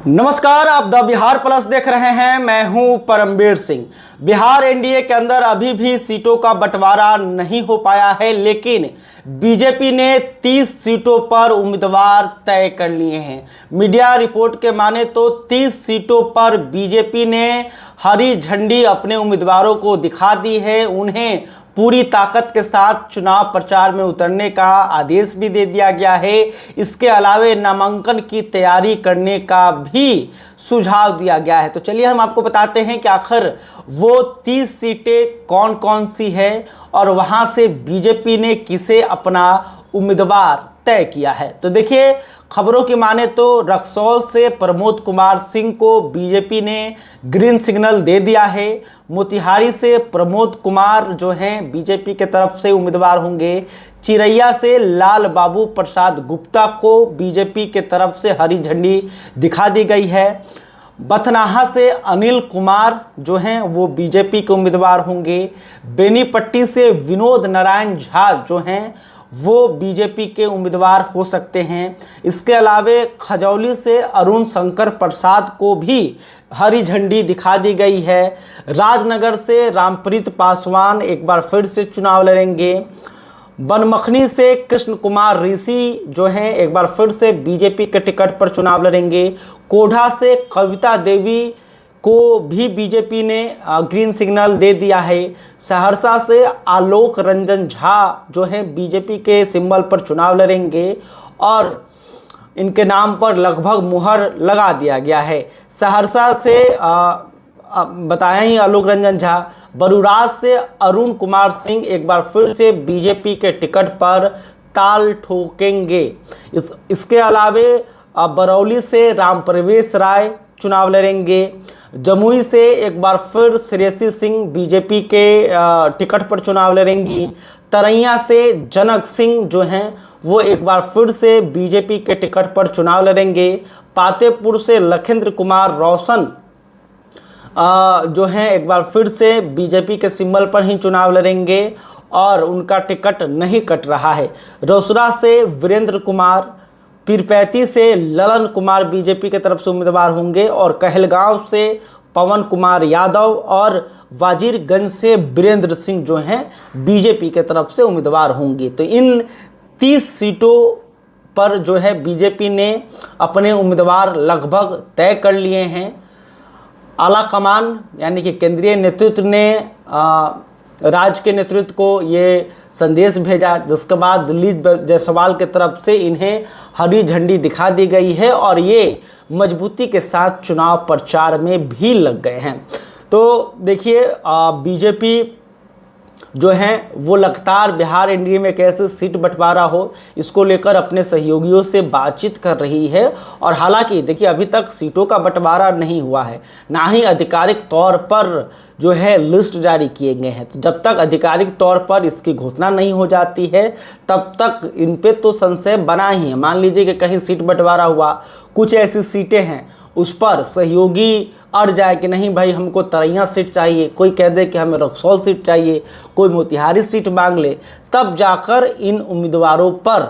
नमस्कार, आप the Bihar plus देख रहे हैं। मैं हूं परमवीर सिंह। बिहार एनडीए के अंदर अभी भी सीटों का बंटवारा नहीं हो पाया है, लेकिन बीजेपी ने 30 सीटों पर उम्मीदवार तय कर लिए हैं। मीडिया रिपोर्ट के माने तो 30 सीटों पर बीजेपी ने हरी झंडी अपने उम्मीदवारों को दिखा दी है। उन्हें पूरी ताकत के साथ चुनाव प्रचार में उतरने का आदेश भी दे दिया गया है। इसके अलावे नामांकन की तैयारी करने का भी सुझाव दिया गया है। तो चलिए हम आपको बताते हैं कि आखिर वो 30 सीटें कौन कौन सी है और वहां से बीजेपी ने किसे अपना उम्मीदवार तय किया है। तो देखिए, खबरों की माने तो रक्सौल से प्रमोद कुमार सिंह को बीजेपी ने ग्रीन सिग्नल दे दिया है। मोतिहारी से प्रमोद कुमार जो हैं बीजेपी के तरफ से उम्मीदवार होंगे। चिरैया से लाल बाबू प्रसाद गुप्ता को बीजेपी के तरफ से हरी झंडी दिखा दी गई है। बथनाहा से अनिल कुमार जो हैं वो बीजेपी के उम्मीदवार होंगे। बेनीपट्टी से विनोद नारायण झा जो हैं वो बीजेपी के उम्मीदवार हो सकते हैं। इसके अलावे खजौली से अरुण शंकर प्रसाद को भी हरी झंडी दिखा दी गई है। राजनगर से रामप्रीत पासवान एक बार फिर से चुनाव लड़ेंगे। बनमखनी से कृष्ण कुमार ऋषि जो हैं एक बार फिर से बीजेपी के टिकट पर चुनाव लड़ेंगे। कोढ़ा से कविता देवी को भी बीजेपी ने ग्रीन सिग्नल दे दिया है। सहरसा से आलोक रंजन झा जो है बीजेपी के सिंबल पर चुनाव लड़ेंगे और इनके नाम पर लगभग मुहर लगा दिया गया है। सहरसा से बताया ही आलोक रंजन झा। बरुराज से अरुण कुमार सिंह एक बार फिर से बीजेपी के टिकट पर ताल ठोकेंगे। इसके अलावे बरौली से रामप्रवेश राय चुनाव लड़ेंगे। जमुई से एक बार फिर श्रेयसी सिंह बीजेपी के टिकट पर चुनाव लड़ेंगी। तरैया से जनक सिंह जो हैं वो एक बार फिर से बीजेपी के टिकट पर चुनाव लड़ेंगे। पातेपुर से लखिंद्र कुमार रोशन जो हैं एक बार फिर से बीजेपी के सिंबल पर ही चुनाव लड़ेंगे और उनका टिकट नहीं कट रहा है। रोसड़ा से वीरेंद्र कुमार, पीरपैंती से ललन कुमार बीजेपी की तरफ से उम्मीदवार होंगे और कहलगांव से पवन कुमार यादव और वाजिरगंज से वीरेंद्र सिंह जो हैं बीजेपी की तरफ से उम्मीदवार होंगे। तो इन 30 सीटों पर जो है बीजेपी ने अपने उम्मीदवार लगभग तय कर लिए हैं। आला कमान यानी कि केंद्रीय नेतृत्व ने राज्य के नेतृत्व को ये संदेश भेजा, जिसके बाद दिल्ली जायसवाल के तरफ से इन्हें हरी झंडी दिखा दी गई है और ये मजबूती के साथ चुनाव प्रचार में भी लग गए हैं। तो देखिए, बीजेपी जो है वो लगातार बिहार एनडीए में कैसे सीट बंटवारा हो इसको लेकर अपने सहयोगियों से बातचीत कर रही है। और हालांकि देखिए, अभी तक सीटों का बंटवारा नहीं हुआ है, ना ही आधिकारिक तौर पर जो है लिस्ट जारी किए गए हैं। तो जब तक आधिकारिक तौर पर इसकी घोषणा नहीं हो जाती है तब तक इन पे तो संशय बना ही है। मान लीजिए कि कहीं सीट बंटवारा हुआ, कुछ ऐसी सीटें हैं उस पर सहयोगी अड़ जाए कि नहीं भाई हमको तरैया सीट चाहिए, कोई कह दे कि हमें रक्सौल सीट चाहिए, कोई मोतिहारी सीट मांग ले, तब जाकर इन उम्मीदवारों पर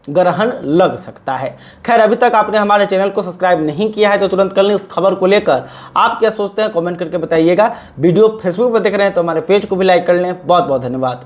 ग्रहण लग सकता है। खैर, अभी तक आपने हमारे चैनल को सब्सक्राइब नहीं किया है तो तुरंत कर लें। इस खबर को लेकर आप क्या सोचते हैं कमेंट करके बताइएगा। वीडियो फेसबुक पर देख रहे हैं तो हमारे पेज को भी लाइक कर लें। बहुत बहुत धन्यवाद।